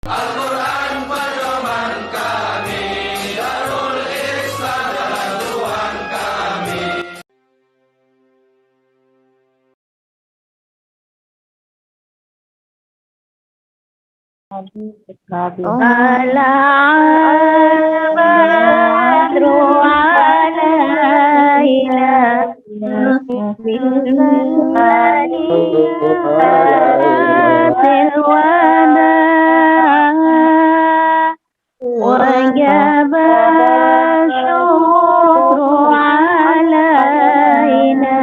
Al-Quran pedoman kami, Darul Islam jalan Tuhan kami. Al-Badru alaina bil wada wajaba syukru alaina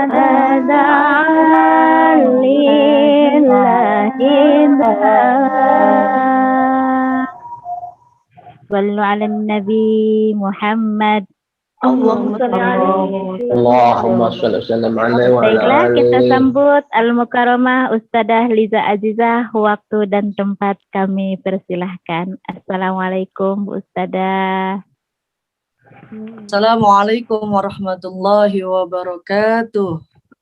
madada'an lillahi Sallu ala Nabi Muhammad. Allahumma sholli wa sallim alaihi wa ala Baiklah, kita alihi. sambut Al-Mukarramah Ustadzah Liza Azizah. Waktu dan tempat kami persilahkan. Assalamualaikum Bu Ustadzah. Assalamualaikum warahmatullahi wabarakatuh.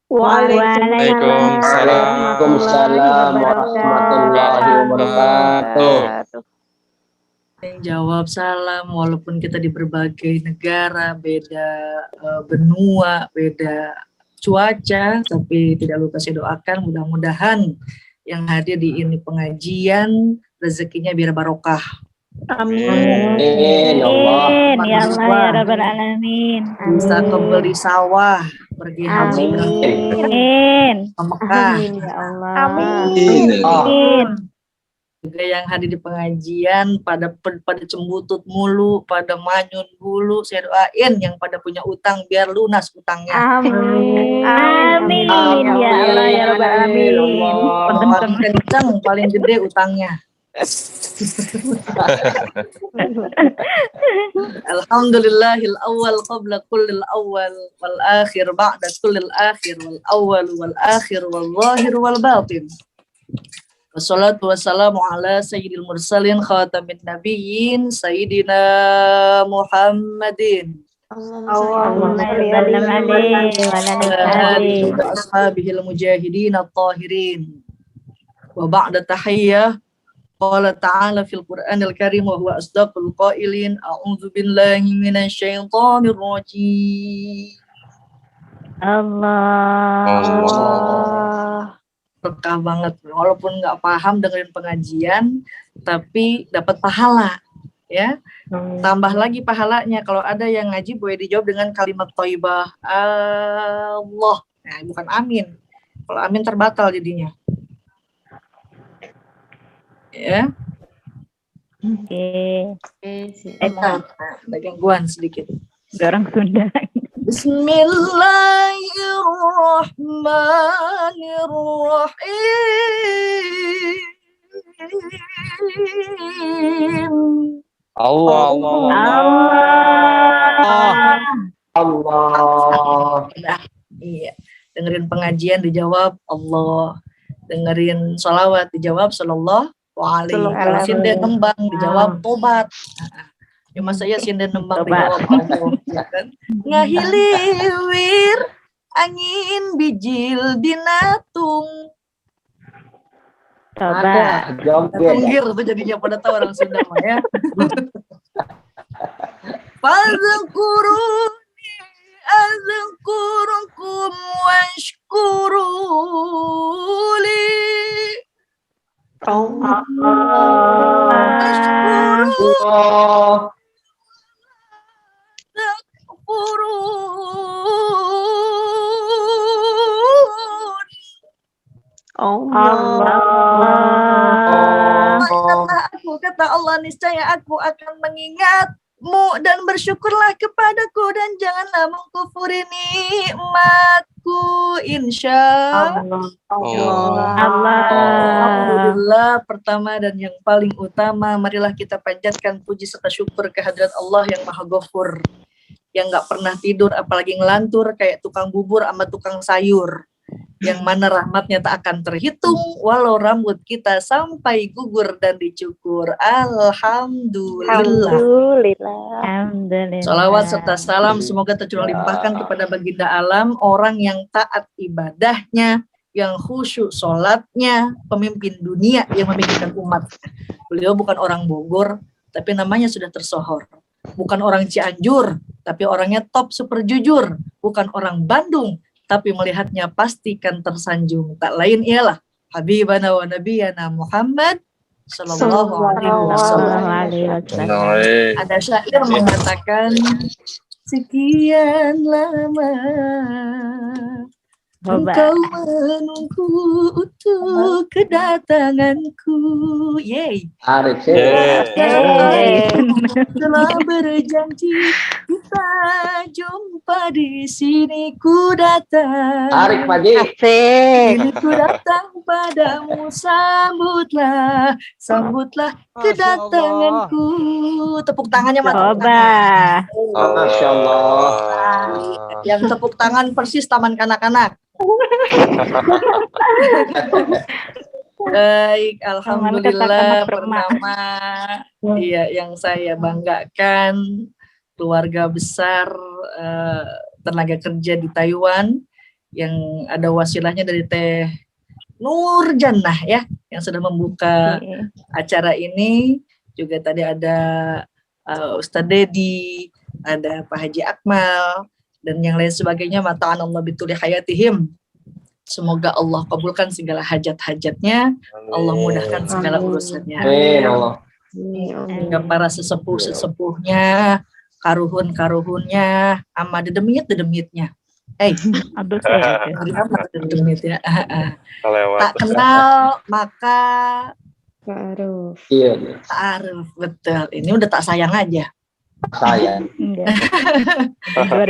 Waalaikumsalam warahmatullahi wabarakatuh. Yang jawab salam walaupun kita di berbagai negara, beda benua, beda cuaca, tapi tidak lupa saya doakan mudah-mudahan yang hadir di ini pengajian rezekinya biar barokah. Amin. Ya Allah. Ya Allah ya Rabbal Alamin. Bisa kembali sawah, pergi haji Amin. ke Mekah. Ya Allah. Amin. Juga yang hadir di pengajian pada cembutut mulu, pada manyun mulu, saya doain yang pada punya utang biar lunas utangnya. Amin. Amin. Ya Allah ya Rabbal Alamin. Paling kencang, paling gede utangnya. Alhamdulillahil awal qabla kullil awal wal akhir ba'da kullil akhir wal awal wal akhir wal zahir wal batin. Wassalatu wassalamu ala sayyidil mursalin khatamin nabiyyin sayyidina Muhammadin Allahumma sallim alaihi wa ala alihi wa ashabihil mujahidin at-tahirin. Wa ba'da tahiyyah qala ta'ala fil Qur'anil Karim wa huwa asdaqul qailin a'udzu billahi minasy syaithanir rajim. Allah. Berkah banget, walaupun nggak paham dengerin pengajian tapi dapat pahala ya. Tambah lagi pahalanya kalau ada yang ngaji boleh dijawab dengan kalimat thayyibah Allah, nah bukan amin. Kalau amin terbatal jadinya ya. Oke. Ada gangguan sedikit. Orang Sunda. Bismillahirrahmanirrahim. Allah. Iya. Dengerin pengajian dijawab Allah. Dengerin sholawat dijawab sallallahu alaihi. Kalau sinden nembang dijawab tobat. Ya masa ya sinden nembang dijawab Allah. Ya kan? Ngahiliwir angin bijil dinatung. Coba. Tunggir tuh jadinya pada tahu orang Sunda mah ya. Fadzkuruni azkurukum washkuruli. Kata Allah, niscaya aku akan mengingatmu dan bersyukurlah kepadaku dan janganlah mengkufuri nikmatku, insya Allah. Alhamdulillah, pertama dan yang paling utama, marilah kita panjatkan puji serta syukur kehadirat Allah yang Maha Ghafur, yang nggak pernah tidur apalagi ngelantur kayak tukang bubur sama tukang sayur, yang mana rahmatnya tak akan terhitung walau rambut kita sampai gugur dan dicukur. Alhamdulillah. Salawat serta salam semoga tercurah limpahkan kepada baginda alam, orang yang taat ibadahnya, yang khusyuk sholatnya, pemimpin dunia yang memikirkan umat. Beliau bukan orang Bogor, tapi namanya sudah tersohor. Bukan orang Cianjur, tapi orangnya top super jujur. Bukan orang Bandung, tapi melihatnya pastikan tersanjung. Tak lain ialah Habibana wa Nabiyana Muhammad Sallallahu Alaihi Wasallam. Ada syair mengatakan, sekian lama engkau menunggu untuk kedatanganku. Yeay. Arif. Telah berjanji kita jumpa di sini, ku datang. Arif Paji. Ini ku datang padamu, sambutlah kedatanganku. Tepuk tangannya mantap. Masya Allah. Yang tepuk tangan persis taman kanak-kanak. Baik, alhamdulillah. Pertama, iya, yang saya banggakan keluarga besar tenaga kerja di Taiwan yang ada wasilahnya dari Teh Nur Jannah ya, yang sudah membuka acara ini. Juga tadi ada Ustadz Dedi, ada Pak Haji Akmal, dan yang lain sebagainya. Mata'anallah bituli hayatihim. Semoga Allah kabulkan segala hajat-hajatnya, Allah mudahkan segala urusannya. Amin Allah. Hingga para sesepuh-sesepuhnya, karuhun-karuhunnya, ama dedemitnya. Dedemitnya. Tak kenal maka ta'aruf. Betul. Ini udah tak sayang aja. Saya.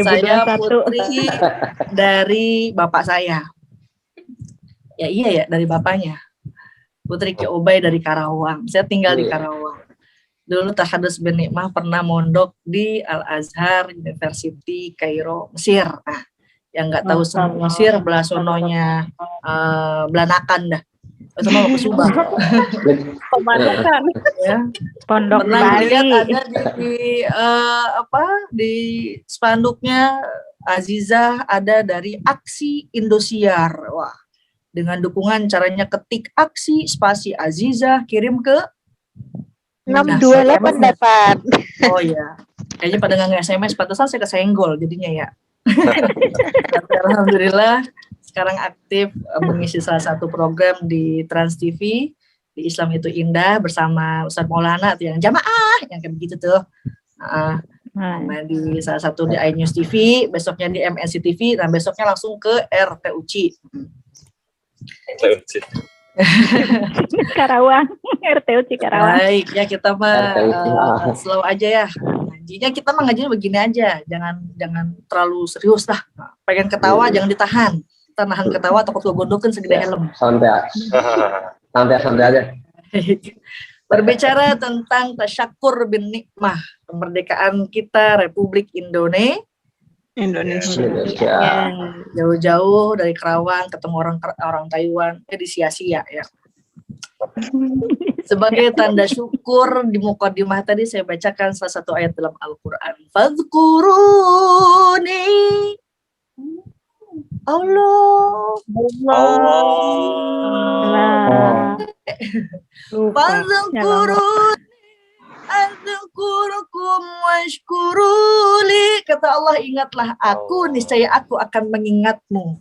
Saya putri dari bapak saya. Ya iya ya, dari bapaknya. Putri Ki Obay dari Karawang. Saya tinggal di Karawang. Dulu Tahadus bin Nikmah pernah mondok di Al-Azhar University Kairo, Mesir. Nah, yang nggak tahu sama Mesir, belah sononya Belanakan dah. Itu mau ke Subang. Pemanakan. Ya. Pondok Pernah Bali. lihat ada di spanduknya Azizah ada dari Aksi Indosiar. Wah, dengan dukungan caranya ketik aksi spasi Azizah kirim ke 628 dapat. Oh ya, kayaknya pada nggak SMS, pantesan saya kesenggol jadinya ya. Tapi alhamdulillah sekarang aktif mengisi salah satu program di Trans TV di Islam Itu Indah bersama Ustadz Maulana atau yang jamaah yang kayak begitu tuh. Nah, di salah satu di iNews TV, besoknya di MNC TV, dan besoknya langsung ke RTUCI. Karawang, RTUCI Karawang. Baik, ya kita mah slow aja ya. Ngajinya kita mah ngajinya begini aja, jangan terlalu serius lah. Pengen ketawa jangan ditahan. Kita nahan ketawa takut kegondokan segede helm. Santai aja. Berbicara tentang tasyakur bin nikmah, kemerdekaan kita Republik Indonesia. Jauh-jauh dari Karawang ketemu orang Taiwan di sia-sia ya. Sebagai tanda syukur di mukadimah tadi saya bacakan salah satu ayat dalam Al-Qur'an. Fadhkuruni Allah. Fadhkuruni Adzkurukum washkuruli. Kata Allah, ingatlah aku, niscaya aku akan mengingatmu.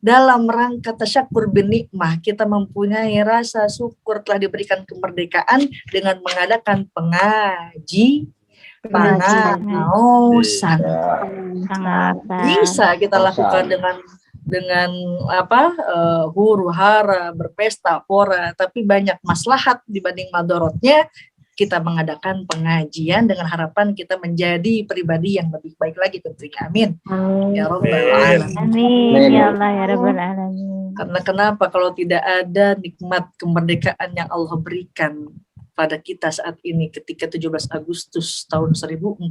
Dalam rangka tasyakur bin nikmah, kita mempunyai rasa syukur telah diberikan kemerdekaan dengan mengadakan penausan. Bisa kita lakukan dengan huru hara, berpesta pora, tapi banyak maslahat dibanding madorotnya. Kita mengadakan pengajian dengan harapan kita menjadi pribadi yang lebih baik lagi tentunya. Amin. Ya Rabbal Alamin. Amin. Ya Allah ya Rabbal Alamin. Karena kenapa kalau tidak ada nikmat kemerdekaan yang Allah berikan pada kita saat ini ketika 17 Agustus tahun 1445,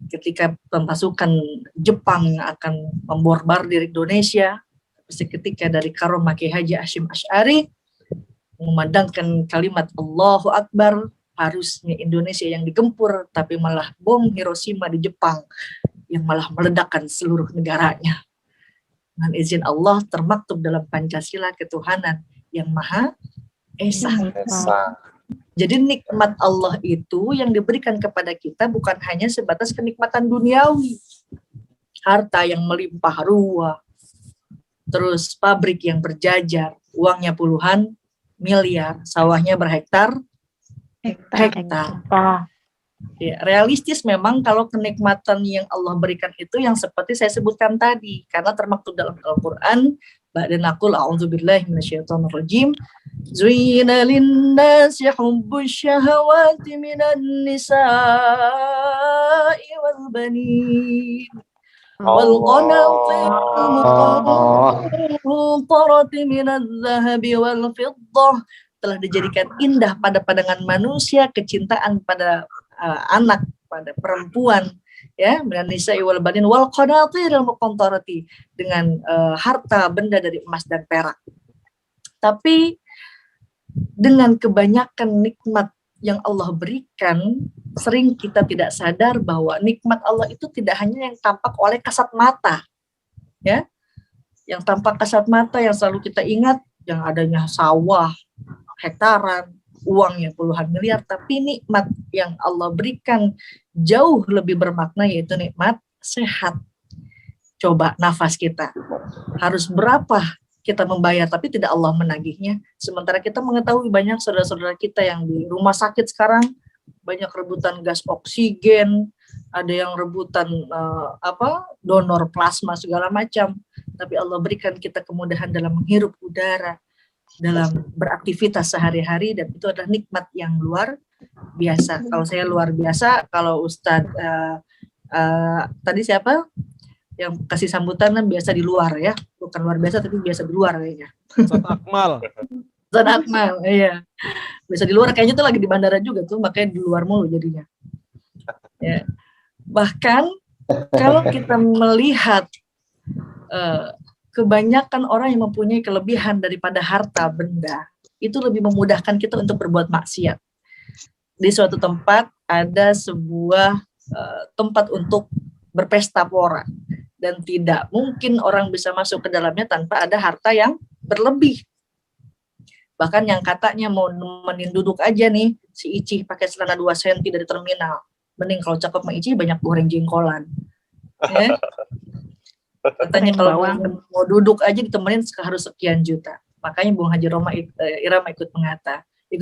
ketika pasukan Jepang akan memborbardir Indonesia, seketika dari Karomah Kiai Haji Hasyim Asy'ari memandangkan kalimat Allahu Akbar, harusnya Indonesia yang digempur, tapi malah bom Hiroshima di Jepang yang malah meledakkan seluruh negaranya. dengan izin Allah termaktub dalam Pancasila ketuhanan yang Maha Esa. Jadi nikmat Allah itu yang diberikan kepada kita bukan hanya sebatas kenikmatan duniawi, harta yang melimpah ruah, terus pabrik yang berjajar, uangnya puluhan miliar, sawahnya berhektar. Ya, realistis memang kalau kenikmatan yang Allah berikan itu yang seperti saya sebutkan tadi, karena termaktub dalam Al-Quran. Ba'da naqul a'udzubillahi minasyaitonirrajim. Zuyyina lin-nasi hubbus syahawati minan nisa'i wal banin wal qanatir al-muqantarati minadh dhahabi wal fiddah. Telah dijadikan indah pada pandangan manusia kecintaan pada anak, pada perempuan, ya, minan nisa'i wal banin wal qanatir al-muqantarati, dengan harta benda dari emas dan perak. Tapi dengan kebanyakan nikmat yang Allah berikan, sering kita tidak sadar bahwa nikmat Allah itu tidak hanya yang tampak oleh kasat mata, ya, yang tampak kasat mata yang selalu kita ingat, yang adanya sawah hektaran, uangnya puluhan miliar, tapi nikmat yang Allah berikan jauh lebih bermakna, yaitu nikmat sehat. Coba nafas kita, harus berapa kita membayar, tapi tidak Allah menagihnya. Sementara kita mengetahui banyak saudara-saudara kita yang di rumah sakit sekarang, banyak rebutan gas oksigen, ada yang rebutan donor plasma segala macam, tapi Allah berikan kita kemudahan dalam menghirup udara, dalam beraktivitas sehari-hari, dan itu adalah nikmat yang luar biasa. Kalau saya luar biasa, kalau Ustadz tadi siapa yang kasih sambutan kan biasa di luar, ya, bukan luar biasa tapi biasa di luar kayaknya. Ustadz Akmal. Ustadz Akmal, iya, biasa di luar, kayaknya tuh lagi di bandara juga tuh, makanya di luar mulu jadinya. Ya. Bahkan kalau kita melihat kebanyakan orang yang mempunyai kelebihan daripada harta benda, itu lebih memudahkan kita untuk berbuat maksiat. Di suatu tempat ada sebuah tempat untuk berpesta pora, dan tidak mungkin orang bisa masuk ke dalamnya tanpa ada harta yang berlebih. Bahkan yang katanya mau nemenin duduk aja nih, si Ici pakai celana 2 cm dari terminal. Mending kalau cakep sama Ici banyak goreng jengkolan. Ya. Katanya kalau mau duduk aja ditemenin harus sekian juta. Makanya Bung Haji Irama ikut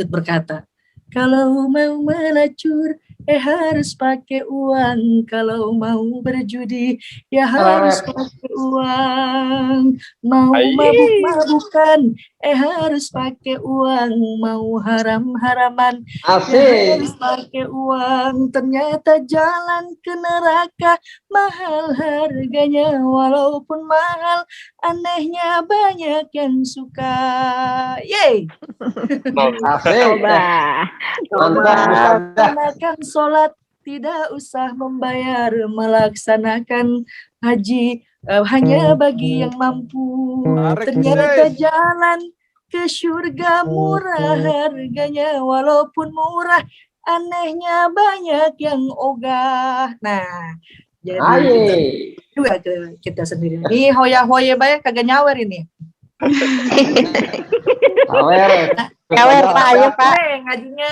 berkata, kalau mau melacur harus pakai uang, kalau mau berjudi ya harus pakai uang, mau mabuk-mabukan harus pakai uang, mau haram-haraman ya harus pakai uang. Ternyata jalan ke neraka mahal harganya, walaupun mahal anehnya banyak yang suka. Yeay. Melaksanakan sholat, tidak usah membayar, melaksanakan haji hanya bagi yang mampu. Ternyata jalan ke surga murah harganya, walaupun murah anehnya banyak yang ogah. Nah, jadi juga kita sendiri. Ini hoya-hoya banyak kagak nyawer ini. Nyawer Pak, ya Pak. Ngajinya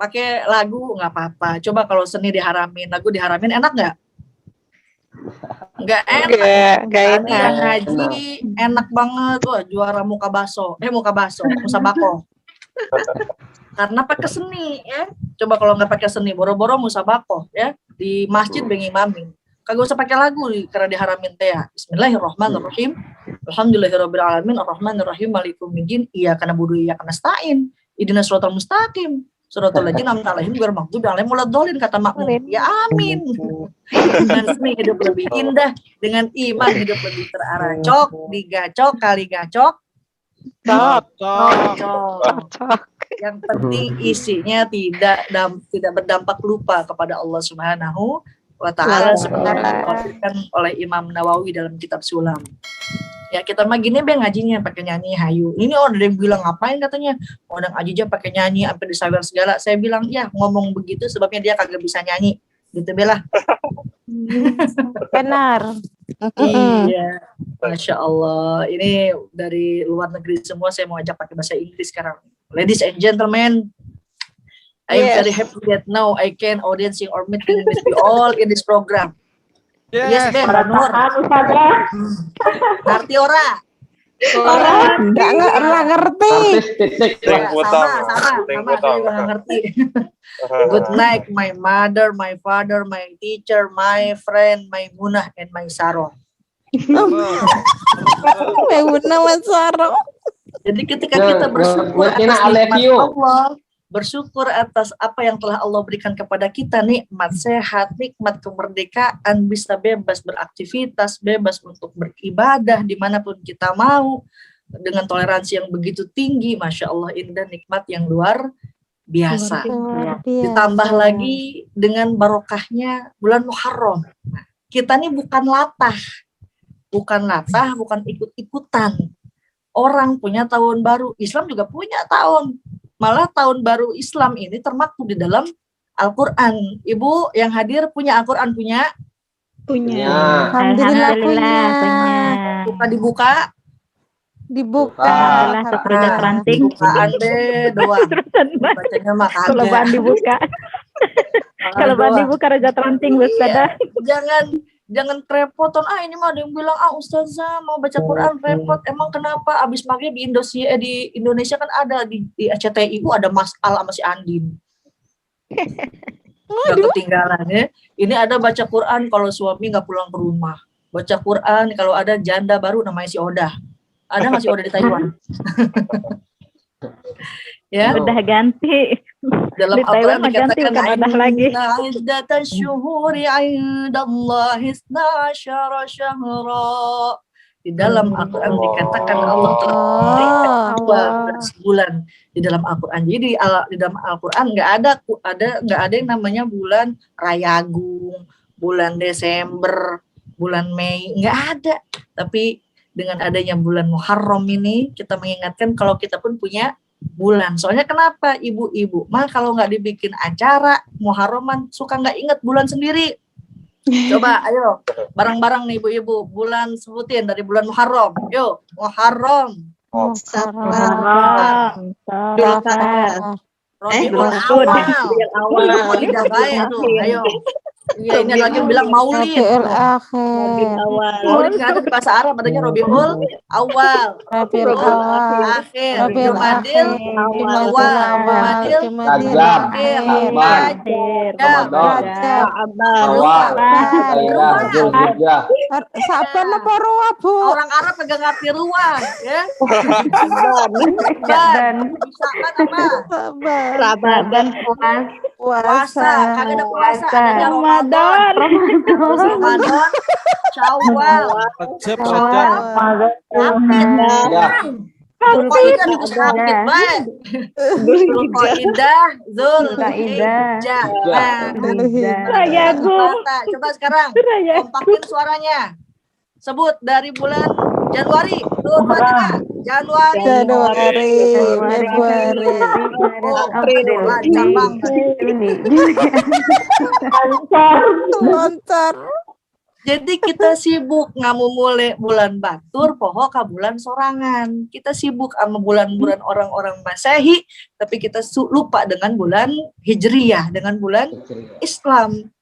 pakai lagu nggak apa-apa. Coba kalau seni diharamin, lagu diharamin, enak nggak? Nggak enak. Nggak enak. Ngaji enak banget, wah, juara musabako. Karena pakai seni, ya. Coba kalau nggak pakai seni, boro-boro musabako, ya, di masjid bengimamin. Kagak usah pakai lagu karena diharamin teh. Bismillahirrahmanirrahim. Alhamdulillahirabbil alamin arrahmanirrahim maliki yaumiddin iyyaka na'budu wa iyyaka nasta'in ihdinas siratal mustaqim siratal ladzina an'amta 'alaihim ghairil maghdubi 'alaihim waladdallin, kata makmum. Ya amin. Dengan seni hidup lebih indah, dengan iman hidup lebih terarah. Cok digacok kali gacok. Cok. Yang penting isinya tidak berdampak lupa kepada Allah Subhanahu wa ta'ala, seperti dikatakan oleh Imam Nawawi dalam kitab Sulam. Ya kita mah gini be ngajinya pakai nyanyi hayu. Ini orang ada yang bilang ngapain katanya, orang aja pakai nyanyi sampai disawer segala. Saya bilang ya ngomong begitu sebabnya dia kagak bisa nyanyi. Gitu Bella. Benar. Iya, Masya Allah. Ini dari luar negeri semua, saya mau ajak pakai bahasa Inggris sekarang. Ladies and gentlemen, I am very happy that now I can audiencing or meeting with you all in this program. Yes, Ben, Nur. Ngerti ora? Enggak ngerti. Artis titik. Ting putang. Sama, Ting saya putang. juga nggak ngerti. Good night, my mother, my father, my teacher, my friend, my Munah, and my Saro. Memuna Masaro. Jadi ketika kita bersyukur Tina, atas I love nikmat you. Allah, bersyukur atas apa yang telah Allah berikan kepada kita, nikmat sehat, nikmat kemerdekaan, bisa bebas beraktivitas, bebas untuk beribadah dimanapun kita mau, dengan toleransi yang begitu tinggi, Masya Allah, indah, nikmat yang luar biasa. Ditambah lagi dengan barokahnya bulan Muharram. Nah, kita nih bukan latah, bukan ikut-ikutan. Orang punya tahun baru, Islam juga punya tahun. Malah tahun baru Islam ini termaktub di dalam Al-Quran. Ibu yang hadir punya Al-Quran, punya? Punya. Alhamdulillah punya. Dibuka. Alhamdulillah seperti ranting. Bukaan deh doang. Bacanya mah Kalau bahan kagak. dibuka. Kalau bahan dibuka Raja Ranting, Ustazah. Jangan kerepotan. Ini mah ada yang bilang, Ustazah mau baca Quran repot. Emang kenapa? Abis maghrib di Indonesia kan ada di RCTI ada Mas Al sama si Andin. Gak ketinggalan ya. Ini ada baca Quran kalau suami nggak pulang ke rumah. Baca Quran kalau ada janda baru namanya si Odah. Ada nggak si Odah di Taiwan? Ya. Udah ganti. Dalam Di Taiwan Al-Quran ganti dikatakan bukan Odah lagi. iddatan syuhuri indallahi 12 syahra. Di dalam Al-Quran dikatakan Allah telah memberikan 12 bulan di dalam Al-Quran. Jadi di dalam Al-Quran nggak ada yang namanya bulan Rayagung, bulan Desember, bulan Mei, nggak ada. Tapi dengan adanya bulan Muharram ini kita mengingatkan kalau kita pun punya bulan. Soalnya kenapa ibu-ibu mah kalau nggak dibikin acara Muharraman suka nggak inget bulan sendiri. Coba ayo bareng-bareng nih ibu-ibu, bulan sebutin dari bulan Muharram. Yuk, Muharram, Rabiul Awal, Maulid baik tuh. Ayo. Iya, ini lagi bilang Maulid. Maulid nggak ada di bahasa Arab, adanya Rabiul Awal, Akhir, Jumadil Awal, Jumadil Akhir, Sabar apa ruwa, Bu? Orang Arab kagak ngerti ruang, ya. Bisa kan apa? Sabar. Puasa, kagak ada puasa, adanya Ramadan, Syawal, Zulhijjah. Coba sekarang kompakin suaranya. Sebut dari bulan Januari. Januari, Februari. Lancar banget. Lontar. Jadi kita sibuk ngamumule bulan Batur, poho ka bulan sorangan. Kita sibuk sama bulan-bulan orang-orang Masehi, tapi kita lupa dengan bulan Hijriyah, dengan bulan Islam.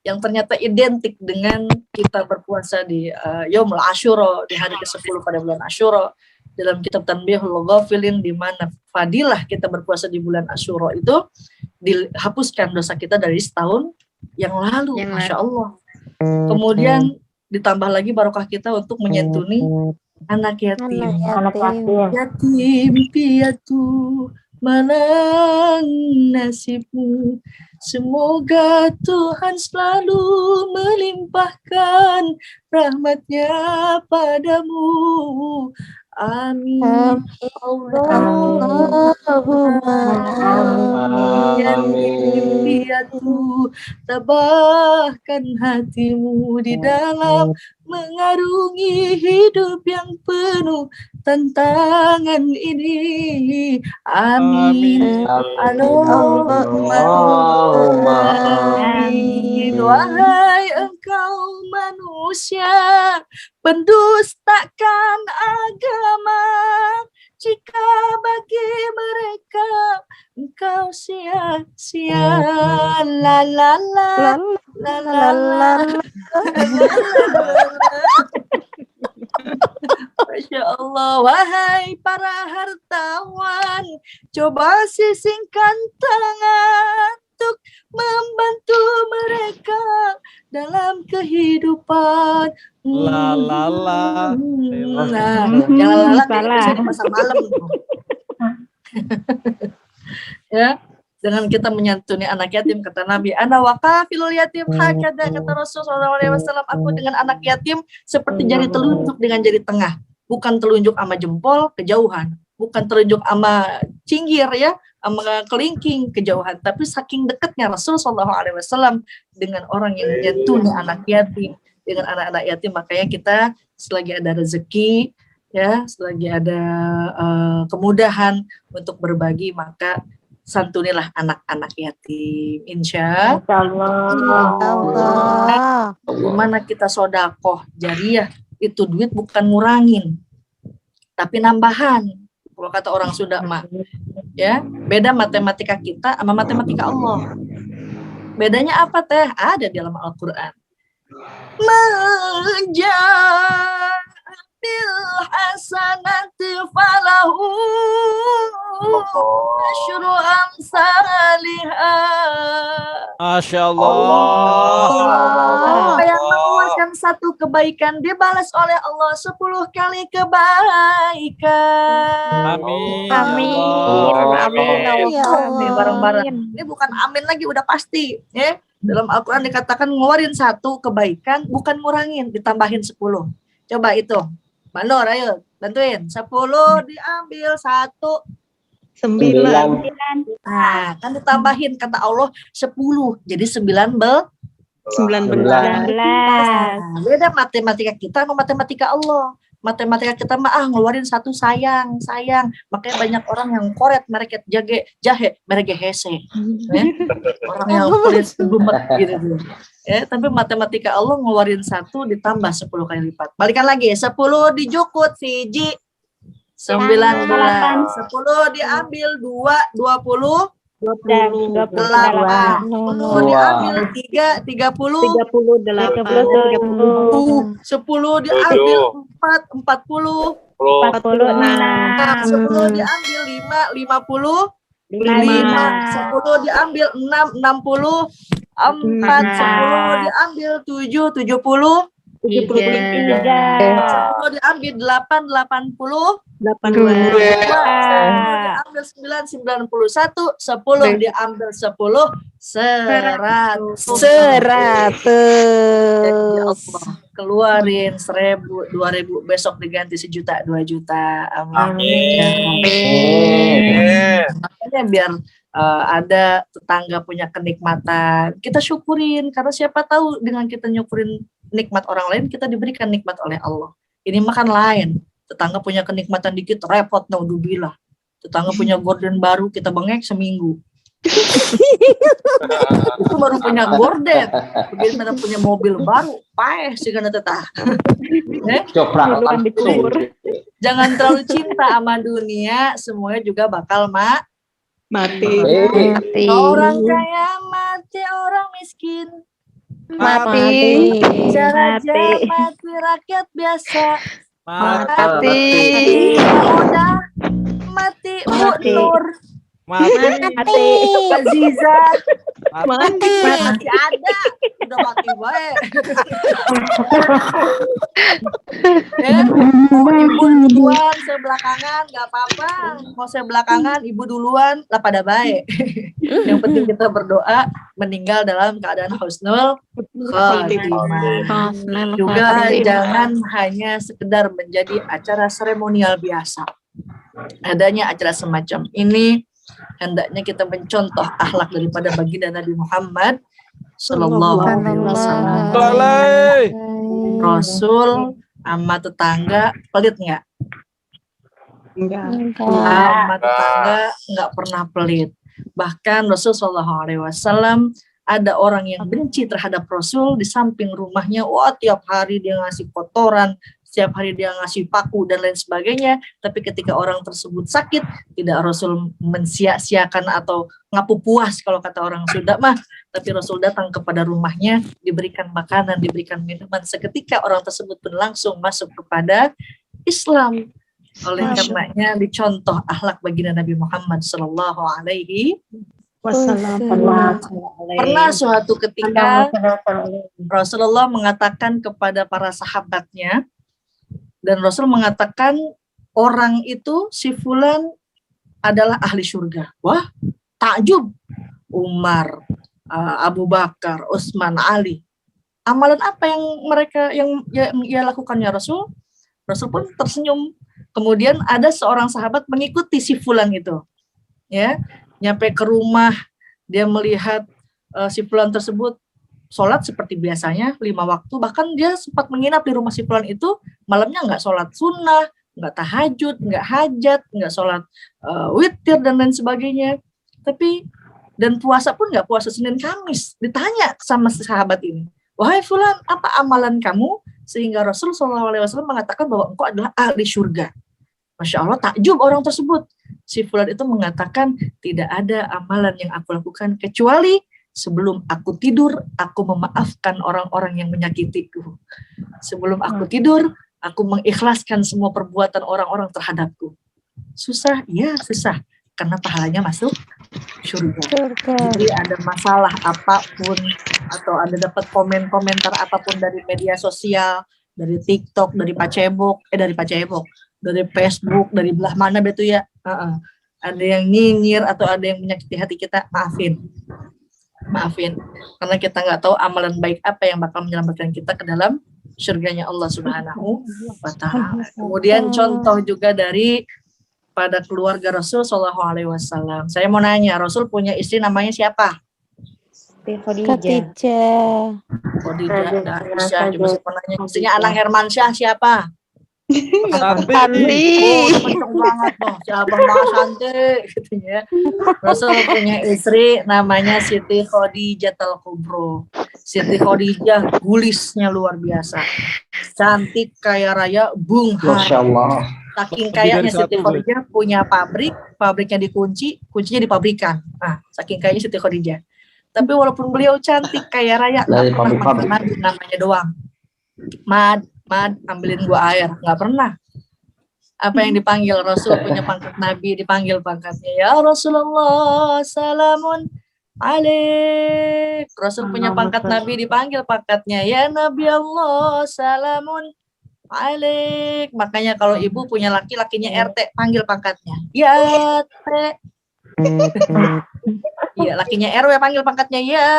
Yang ternyata identik dengan kita berpuasa di Yaumul Asyura, di hari ke-10 pada bulan Asyura. Dalam kitab Tanbihul Ghafilin, di mana fadilah kita berpuasa di bulan Asyura itu dihapuskan dosa kita dari setahun yang lalu. Masya Allah. Kemudian ditambah lagi barokah kita untuk menyentuni anak yatim. Yatim piatu malang nasibmu, semoga Tuhan selalu melimpahkan rahmatnya padamu. Amin. Allahumma amin. hayatku, tabahkan hatimu di dalam mengarungi hidup yang penuh tantangan ini. Amin. Allahumma amin. Wahai engkau manusia, pendustakan agama, jika bagi mereka engkau sia-sia. La la la la la la. Masya Allah. Wahai para hartawan, coba sisingkan tangan untuk membantu mereka dalam kehidupan. La la la. Nah, jangan lala kayak pasar malam. Ya, dengan kita menyantuni anak yatim, kata Nabi, ana waqafilul yatim hakada, kata Rasulullah SAW, aku dengan anak yatim seperti jari telunjuk dengan jari tengah, bukan telunjuk sama jempol kejauhan, bukan telunjuk sama cinggir ya, sama kelingking kejauhan, tapi saking dekatnya Rasulullah SAW dengan orang yang menyantuni anak yatim, dengan anak-anak yatim. Makanya kita selagi ada rezeki ya, selagi ada kemudahan untuk berbagi, maka santunilah anak-anak yatim, insya Allah. Gimana kita sodakoh jariah, itu duit bukan ngurangin tapi nambahan. Kalau kata orang Sunda mah ya, beda matematika kita sama matematika Allah. Bedanya apa teh? Ada di dalam Al-Qur'an. Bil hasanati falahu asyru amsalihha. Masya Allah. Siapa yang mengeluarkan satu kebaikan dibalas oleh Allah 10 kali kebaikan. Amin. Amin. Amin. Bareng-bareng. Ini bukan amin lagi, udah pasti ya. Dalam Al-Quran dikatakan ngeluarin satu kebaikan bukan ngurangin, ditambahin 10. Coba itu Mbak Nur, ayo bantuin. 10 diambil 1. 9. Nah, kan ditambahin kata Allah 10. Jadi 19. Beda matematika kita sama matematika Allah. Matematika kita mah ngeluarin satu sayang. Makanya banyak orang yang koret mereka jahe mereka hese. Orang yang kulit gumet gitu. Ya, tapi matematika Allah ngeluarin 1 ditambah 10 kali lipat. Balikan lagi, 10 dijukut siji 19, 10 diambil 2 20 28, 10 diambil 3 30 10 diambil 4 40 10 diambil 5 50 5 10 diambil 6 60 4 10 diambil 7 70 10 diambil 8 80 10 diambil 9 91 10 diambil 10 100. Ya Allah, keluarin 1.000 2.000 besok diganti 1 juta 2 juta. Amin. Makanya biar ada tetangga punya kenikmatan, kita syukurin, karena siapa tahu dengan kita nyukurin nikmat orang lain, kita diberikan nikmat oleh Allah. Ini makan lain, tetangga punya kenikmatan dikit, repot, naudzubillah. Tetangga punya gorden baru, kita bengek seminggu. Itu baru punya gorden, bagaimana punya mobil baru, paeh sih karena tetah. Jangan terlalu cinta sama dunia, semuanya juga bakal mati. Orang kaya mati, orang miskin mati. Raja mati, rakyat biasa mati. Udah mati, Bu Nur mati, Aziza mati ada, udah mati baik. Mau ibu duluan, saya belakangan, nggak apa-apa. Mau saya belakangan, ibu duluan, lah pada baik. Yang penting kita berdoa meninggal dalam keadaan husnul khotimah. Juga jangan hanya sekedar menjadi acara seremonial biasa. Adanya acara semacam ini hendaknya kita mencontoh akhlak daripada baginda Nabi Muhammad Sallallahu Alaihi Wasallam. Rasul sama tetangga pelit nggak? Sama tetangga nggak pernah pelit. Bahkan Rasul Sallallahu Alaihi Wasallam ada orang yang benci terhadap Rasul di samping rumahnya, wah tiap hari dia ngasih kotoran, setiap hari dia ngasih paku dan lain sebagainya. Tapi ketika orang tersebut sakit, tidak Rasul mensia-siakan atau ngapu puas kalau kata orang Sunda mah, tapi Rasul datang kepada rumahnya, diberikan makanan, diberikan minuman. Seketika orang tersebut pun langsung masuk kepada Islam. Oleh karenanya dicontoh akhlak baginda Nabi Muhammad Sallallahu Alaihi Wasallam. Pernah suatu ketika Rasulullah mengatakan kepada para sahabatnya, dan Rasul mengatakan orang itu si fulan adalah ahli surga. Wah, takjub. Umar, Abu Bakar, Utsman, Ali. Amalan apa yang mereka yang ia lakukan ya Rasul? Rasul pun tersenyum. Kemudian ada seorang sahabat mengikuti si fulan itu. Ya, nyampe ke rumah, dia melihat si fulan tersebut sholat seperti biasanya 5 waktu, bahkan dia sempat menginap di rumah si fulan itu, malamnya nggak sholat sunnah, nggak tahajud, nggak hajat, nggak sholat witir dan lain sebagainya. Tapi dan puasa pun nggak puasa Senin Kamis. Ditanya sama si sahabat ini, wahai fulan, apa amalan kamu? Sehingga Rasul SAW mengatakan bahwa engkau adalah ahli surga. Masya Allah, takjub orang tersebut. Si fulan itu mengatakan, tidak ada amalan yang aku lakukan kecuali sebelum aku tidur, aku memaafkan orang-orang yang menyakitiku. Sebelum aku tidur, aku mengikhlaskan semua perbuatan orang-orang terhadapku. Susah? Ya susah. Karena pahalanya masuk surga. Jadi ada masalah apapun, atau ada dapat komentar apapun dari media sosial, dari TikTok, dari Facebook, dari belah mana betul ya, ada yang nyinyir atau ada yang menyakiti hati kita, maafin, karena kita nggak tahu amalan baik apa yang bakal menyelamatkan kita ke dalam surganya Allah Subhanahu wa Ta'ala. Kemudian contoh juga dari pada keluarga Rasul Shallallahu Alaihi Wasallam. Saya mau nanya, Rasul punya istri namanya siapa? Khadijah. Khadijah, Aisyah. Coba saya mau nanya, istrinya Anang Hermansyah siapa? Santi. Oh, kenceng banget dong, si Abang Mas Santi, gitu ya. Rasul punya istri namanya Siti Khadijah Al-Kubro. Siti Khadijah gulisnya luar biasa, cantik kaya raya, bung Masya Allah. Saking kayaknya Siti Khadijah punya pabriknya dikunci, kuncinya di pabrikan. Nah, saking kayaknya Siti Khadijah. Tapi walaupun beliau cantik kaya raya, nggak pernah manggil Nabi namanya doang. Mad, ambilin gua air, nggak pernah. Apa yang dipanggil Rasul punya pangkat Nabi, dipanggil pangkatnya, ya Rasulullah, salamun alaik. Rasul punya pangkat Nabi, dipanggil pangkatnya, ya Nabi Allah, salamun alaik. Makanya kalau ibu punya laki-lakinya RT, panggil pangkatnya, ya T. Iya, lakinya RW panggil pangkatnya, ya.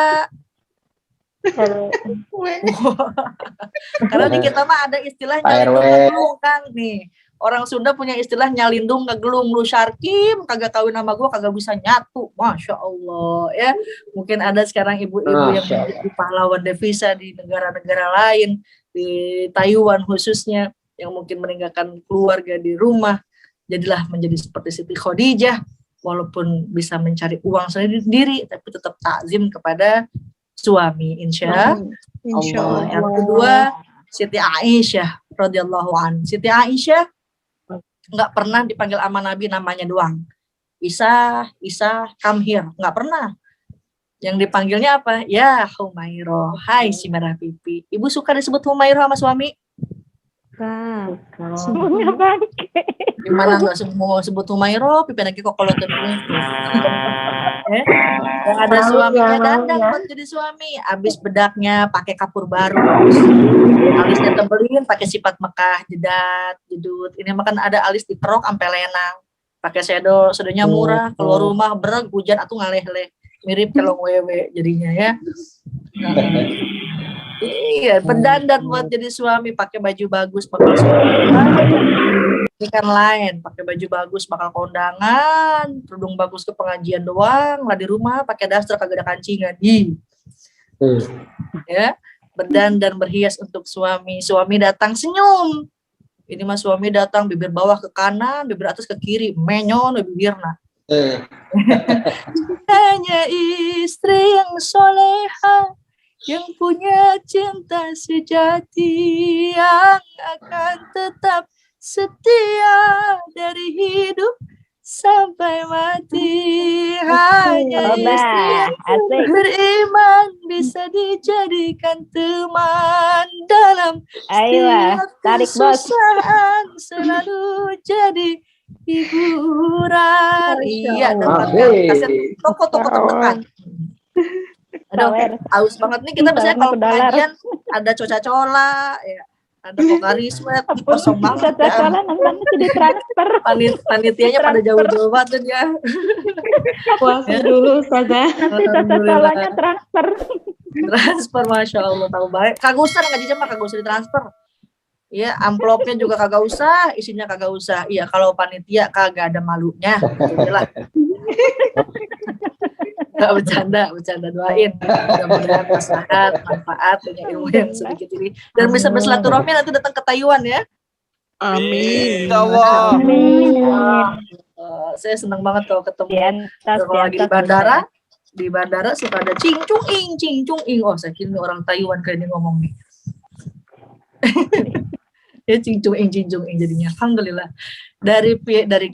Karena di kita mah ada istilah nyalindung ngegelung, Kang, nih. Orang Sunda punya istilah nyalindung ngegelung, lu syarkim kagak kawin sama gua kagak bisa nyatu. Masya Allah ya. Mungkin ada sekarang ibu-ibu yang menjadi pahlawan devisa di negara-negara lain, di Taiwan khususnya, yang mungkin meninggalkan keluarga di rumah, jadilah menjadi seperti Siti Khadijah, walaupun bisa mencari uang sendiri tapi tetap takzim kepada suami, insya Allah. Yang kedua, Siti Aisyah radhiyallahu anha. Siti Aisyah nggak pernah dipanggil sama Nabi namanya doang. Isa, come here, nggak pernah. Yang dipanggilnya apa? Ya Humairah, hai si merah pipi. Ibu suka disebut Humairah sama suami? Gimana nggak semua sebut Humairah, pipi lagi kok kalau yang ada suaminya dandang buat jadi suami, abis bedaknya pakai kapur baru, alisnya tebelin pakai sifat Mekah, jedut. Ini makan ada alis diterok sampai lenang, pakai sedonya murah, keluar rumah bereg hujan atau ngaleh-leh, mirip kelong wewe jadinya ya. Iya, berdandan buat jadi suami, pakai baju bagus bakal suami. Ini kan lain, pakai baju bagus bakal kondangan, kerudung bagus ke pengajian doang, lah di rumah pakai daster kagak ada kancingan. Ya, berdandan berhias untuk suami. Suami datang senyum. Ini mah suami datang bibir bawah ke kanan, bibir atas ke kiri, menyon bibirna. Hanya istri yang soleha, yang punya cinta sejati, yang akan tetap setia dari hidup sampai mati. Hanya istri yang beriman bisa dijadikan teman dalam setiap kesusahan, selalu jadi hiburan. Iya, dapatkan kaset toko-toko terdekat. Aduh, aus banget nih kita biasanya kalau pengajian ada coca-cola, ya, ada Pocari Sweat, kosong banget. Coca-cola nontonnya di transfer. Panitianya pada jauh-jauh banget ya. Puasa dulu Ustazah. Nanti coca-colanya transfer. Transfer, Masya Allah, tahu baik. Kagak usah ngaji mah kagak usah ditransfer. Iya, amplopnya juga kagak usah, isinya kagak usah. Iya, kalau panitia kagak ada malunya. Itulah. Gak bercanda doain. Mudah-mudahan maslahat, manfaat, punya ilmu yang sedikit ini. Dan bisa bersilaturahmi nanti datang ke Taiwan ya. Amin. Ya Allah. Amin. Saya senang banget kalau ketemu. Kalau lagi di bandara suka ada cing cung ing. Oh, saya kira ini orang Taiwan kayak ini ngomong nih. Ya cing cung ing jadinya. Alhamdulillah. Dari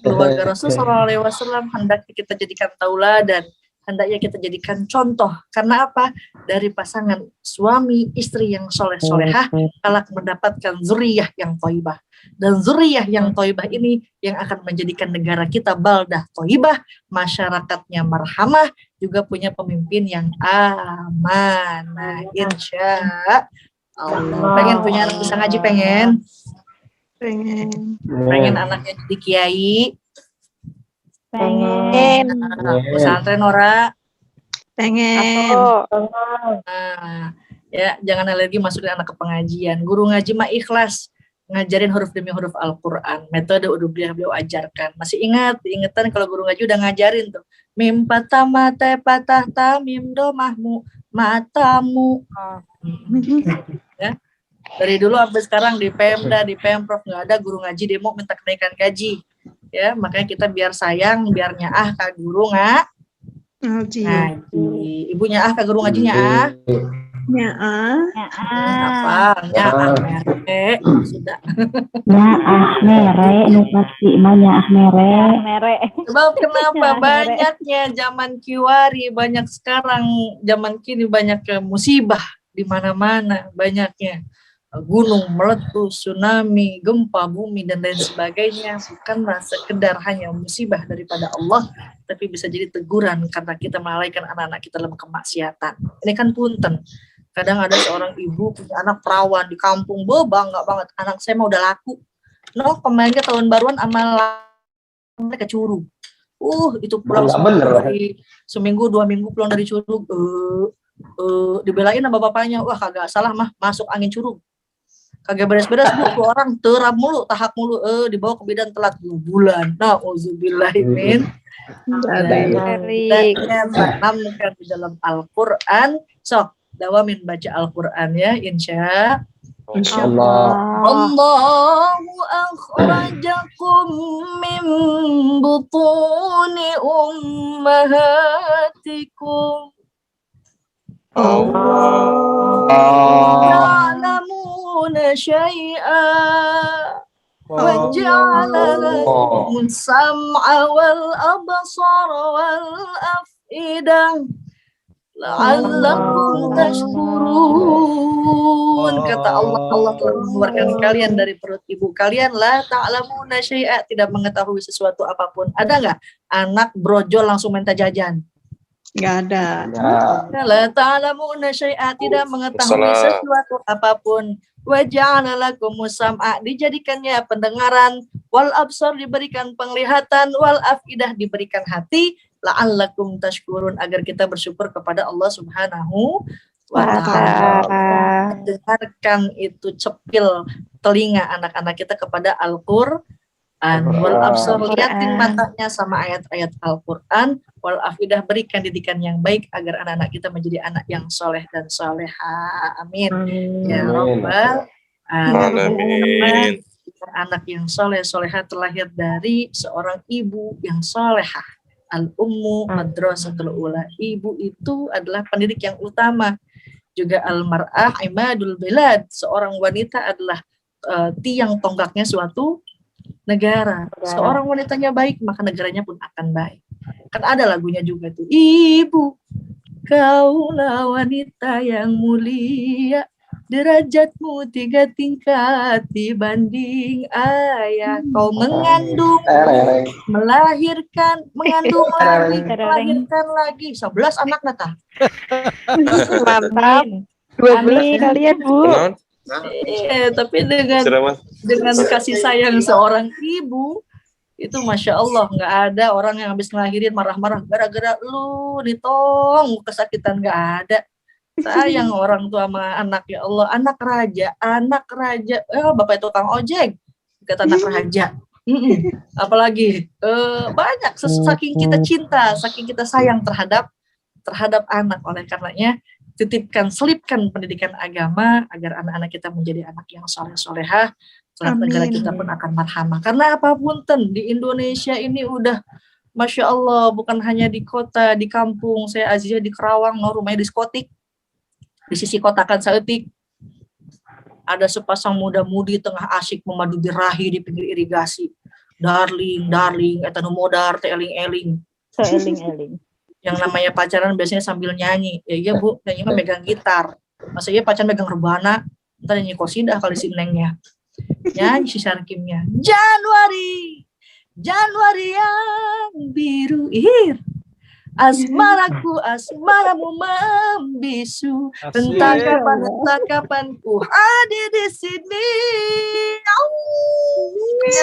keluarga Rasul sallallahu alaihi wasallam hendak kita jadikan tauladan, hendaknya kita jadikan contoh. Karena apa? Dari pasangan suami istri yang soleh-solehah kelak mendapatkan zuriyah yang thayyibah. Dan zuriyah yang thayyibah ini yang akan menjadikan negara kita baldah thayyibah, masyarakatnya marhamah, juga punya pemimpin yang amanah. Insya Allah. Pengen punya anak bisa ngaji, pengen anaknya jadi kiai, Pengen. pesantren ora. Pengen. Nah, ya jangan alergi masukin anak ke pengajian. Guru ngaji mah ikhlas ngajarin huruf demi huruf Al-Quran. Metode udah beliau ajarkan. Masih ingetan kalau guru ngaji udah ngajarin tuh. Mim patah mata patah ta mim domahmu matamu. Ya. Dari dulu sampai sekarang di Pemda, di Pemprov nggak ada guru ngaji demo minta kenaikan gaji. Ya, makanya kita biar sayang, biar nyaah ka guru ngaji. Ibunya ka guru ngajinya apa? Mere sudah. Mere nu pasti imanya mere. Sebab kenapa banyaknya zaman kiwari, banyak sekarang zaman kini banyak musibah di mana-mana, banyaknya gunung meletus, tsunami, gempa bumi dan lain sebagainya, bukanlah sekedar hanya musibah daripada Allah, tapi bisa jadi teguran karena kita melalaikan anak-anak kita dalam kemaksiatan. Ini kan punten. Kadang ada seorang ibu punya anak perawan di kampung, bangga banget, anak saya mau udah laku. Kemarin tahun baruan amal mereka Curug. Itu pulang seminggu 2 minggu pulang dari Curug, dibelain sama bapaknya, wah kagak salah mah masuk angin Curug. Kagak beres-beres bu, orang terap mulu, tahak mulu, dibawa ke bidan telat 2 bulan. Nauzubillahimin. Tanamkan di dalam Al-Quran. Sok, dawamin baca Al-Quran ya, insyaallah. Allahu akhrajakum min butuni ummahatikum. Ya'lamuna syai'a wa ja'ala lakum sam'a wal absara wal af'idah la'allakum tashkurun. Kata Allah telah mengeluarkan kalian dari perut ibu kalian, la ta'lamuna syai'a, tidak mengetahui sesuatu apapun. Ada nggak anak brojol langsung minta jajan? Nggak ada. La ta'lamuna syai'a, tidak mengetahui sesuatu apapun. Wa ja'ala lakumus sam'a, dijadikannya pendengaran, wal absar, diberikan penglihatan, wal afidah, diberikan hati, la'allakum tashkurun, agar kita bersyukur kepada Allah Subhanahu wa Wa ta'ala. ta'ala. Dengarkan itu cepil telinga anak-anak kita kepada Al-Qur'an. Wal absar, liatin matanya sama ayat-ayat Al-Qur'an. Wal afidah, berikan didikan yang baik agar anak-anak kita menjadi anak yang soleh dan soleha. Amin. Ya Rabbal Alamin. Anak yang soleh soleha terlahir dari seorang ibu yang solehah. Al-ummu madrasatul ula. Ibu itu adalah pendidik yang utama. Juga al-mar'ah imadul bilad. Seorang wanita adalah tiang tonggaknya suatu negara. Seorang wanitanya baik, maka negaranya pun akan baik. Kan ada lagunya juga tuh. Ibu, kaulah wanita yang mulia, derajatmu 3 tingkat dibanding ayah. Kau mengandung, melahirkan, mengandung lagi, melahirkan lagi. 11 anak nata. Mantap. 12 kalian, Bu. Tapi dengan kasih sayang seorang ibu, itu Masya Allah, nggak ada orang yang habis ngelahirin marah-marah gara-gara lu ditong kesakitan, nggak ada. Sayang orang tua sama anak, ya Allah, anak raja, bapak itu tukang ojek, kata anak raja. Apalagi banyak, saking kita cinta, saking kita sayang terhadap anak. Oleh karenanya selipkan pendidikan agama agar anak-anak kita menjadi anak yang soleh-solehah. Negara kita pun akan marhamah. Karena apapun di Indonesia ini udah Masya Allah, bukan hanya di kota, di kampung. Saya Azizah di Kerawang, rumahnya diskotik. Di sisi kota kan saeutik. Ada sepasang muda-mudi tengah asyik memadu birahi di pinggir irigasi. Darling, eta nu modar teh eling-eling. Eling-eling. Yang namanya pacaran biasanya sambil nyanyi. Ya iya Bu, nyanyi mah megang gitar. Masa iya pacaran megang rebana, entar nyanyi qosidah kali si nengnya. Nyanyi si Sarkimnya. Januari yang biru ihir. Asmaramu membisu. Entah kapan ku hadir di sini.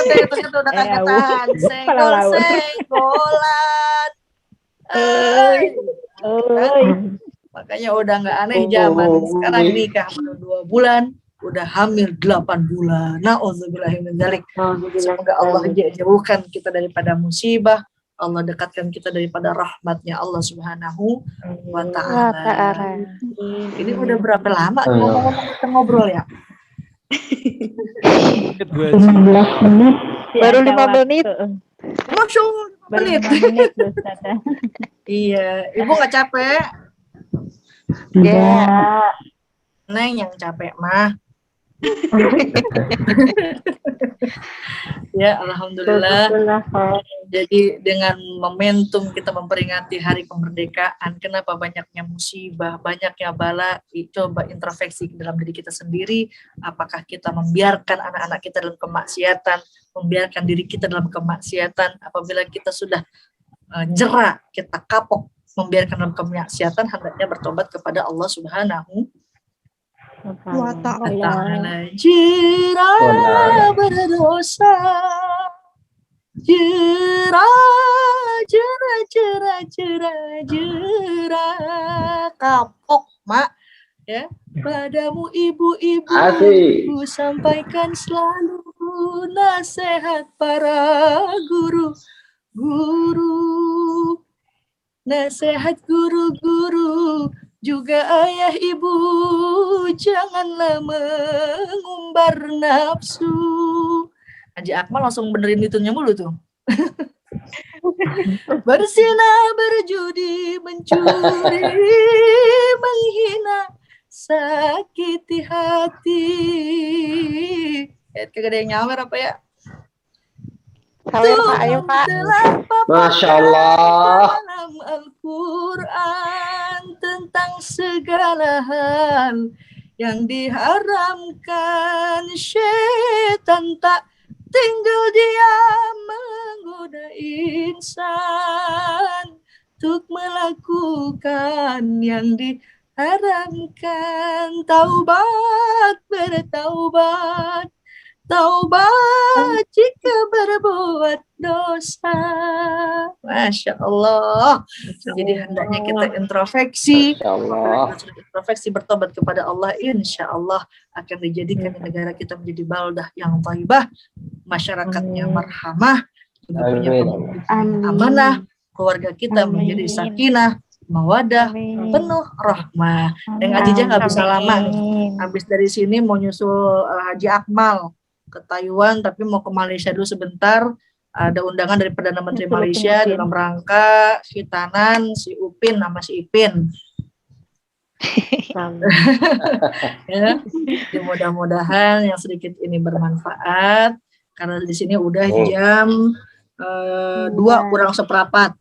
Ternyata udah kagetan. Senggolan. Makanya udah nggak aneh zaman sekarang nikah baru 2 bulan, udah hamil 8 bulan. Na'udzubillahi min dzalik. Semoga Allah jauhkan kita daripada musibah, Allah dekatkan kita daripada rahmatnya Allah Subhanahu wa ta'ala. Ini udah berapa lama ngomong-ngomong kita ngobrol ya? 15 menit. Baru 5 menit. Masya Allah, Baru menit. 5 menit, Ustazah. Iya, Ibu nggak capek? Tidak. Neng yang capek mah. Ya, alhamdulillah. Jadi dengan momentum kita memperingati hari kemerdekaan, kenapa banyaknya musibah, banyaknya bala, coba introspeksi dalam diri kita sendiri. Apakah kita membiarkan anak-anak kita dalam kemaksiatan, membiarkan diri kita dalam kemaksiatan? Apabila kita sudah jera, kita kapok membiarkan dalam kemaksiatan, hendaknya bertobat kepada Allah Subhanahu wa ta'ala. Jera berdosa, jera kapok mak ya. Padamu ibu-ibu ku sampaikan selalu nasihat para guru, nasihat guru-guru, juga ayah ibu, janganlah mengumbar nafsu. Haji Akmal langsung benerin itunya mulu tuh. Bersinah, berjudi, mencuri, menghina, sakiti hati. Kagak ada yang nyawer apa ya? Ayo Pak. Masya Allah. Dalam Al-Quran tentang segala hal yang diharamkan, syaitan tak tinggal diam menggoda insan untuk melakukan yang diharamkan. Taubat, bertaubat, taubat jika berbuat dosa. Masya Allah. Jadi hendaknya kita introspeksi. Masya Allah. Apabila kita sudah introspeksi bertobat kepada Allah, insya Allah akan dijadikan negara kita menjadi baldah yang thayyibah, masyarakatnya marhamah, juga punya pemimpin amanah, keluarga kita menjadi sakinah, mawadah, penuh rahmah. Yang Ajijah nggak bisa lama nih. Habis dari sini mau nyusul Haji Akmal ke Taiwan, tapi mau ke Malaysia dulu sebentar. Ada undangan dari Perdana Menteri Malaysia dalam rangka khitanan si Upin sama si Ipin. Ya, jadi mudah-mudahan yang sedikit ini bermanfaat, karena di sini udah jam 2 kurang seperempat.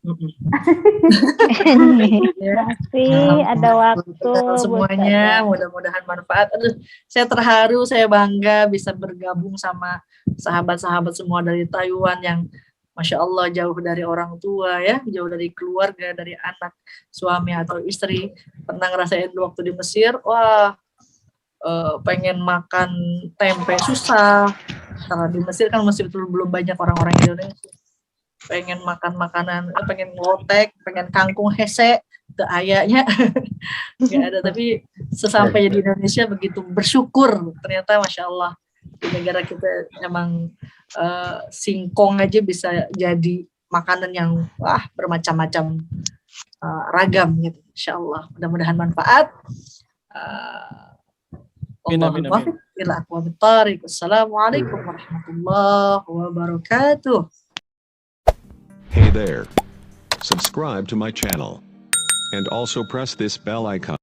Ya. Masih ada waktu Semuanya mudah-mudahan manfaat. Aduh, saya terharu, saya bangga bisa bergabung sama sahabat-sahabat semua dari Taiwan yang Masya Allah jauh dari orang tua ya, jauh dari keluarga, dari anak, suami atau istri. Pernah ngerasain waktu di Mesir, wah pengen makan tempe susah. Karena di Mesir kan masih belum banyak orang-orang Indonesia. Pengen makan makanan, pengen lotek, pengen kangkung hese, itu ayahnya nggak ada. Tapi sesampainya di Indonesia begitu bersyukur, ternyata Masya Allah di negara kita emang singkong aja bisa jadi makanan yang wah bermacam-macam ragam gitu. Insya Allah mudah-mudahan manfaat. Assalamualaikum warahmatullahi wabarakatuh. Hey there. Subscribe to my channel. And also press this bell icon.